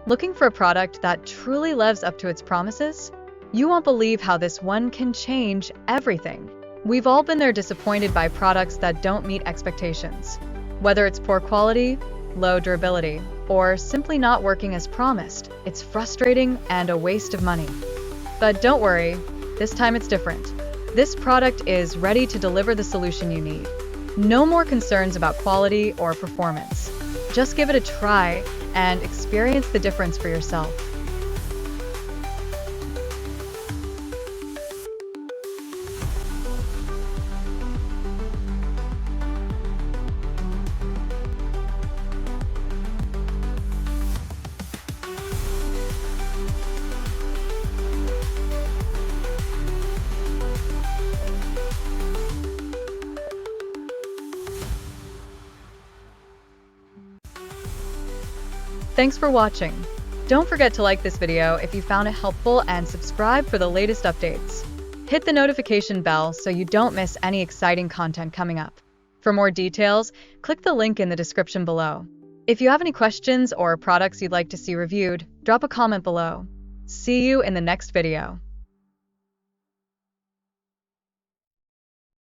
Looking for a product that truly lives up to its promises? You won't believe how this one can change everything. We've all been there, disappointed by products that don't meet expectations. Whether it's poor quality, low durability, or simply not working as promised, it's frustrating and a waste of money. But don't worry, this time it's different. This product is ready to deliver the solution you need. No more concerns about quality or performance. Just give it a try and experience the difference for yourself. Thanks for watching. Don't forget to like this video if you found it helpful and subscribe for the latest updates. Hit the notification bell so you don't miss any exciting content coming up. For more details, click the link in the description below. If you have any questions or products you'd like to see reviewed, drop a comment below. See you in the next video.